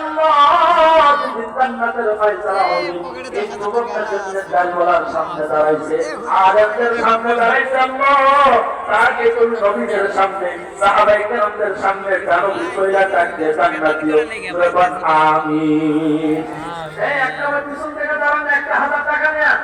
আল্লাহ তুমি জান্নাতের ফয়সালা হবে। এই যুবকটা জান্নাতের দরজার সামনে দাঁড়াইছে, আলেমদের সামনে দাঁড়াইছে। আল্লাহ তাকে তুমি নবীদের সামনে, সাহাবায়ে কেরামদের সামনে কারো কইরা ডাকতে জান্নাত দিও। বলুন আমিন। এই একটা পিছন থেকে দাঁড়ান, 1000 টাকা নেন।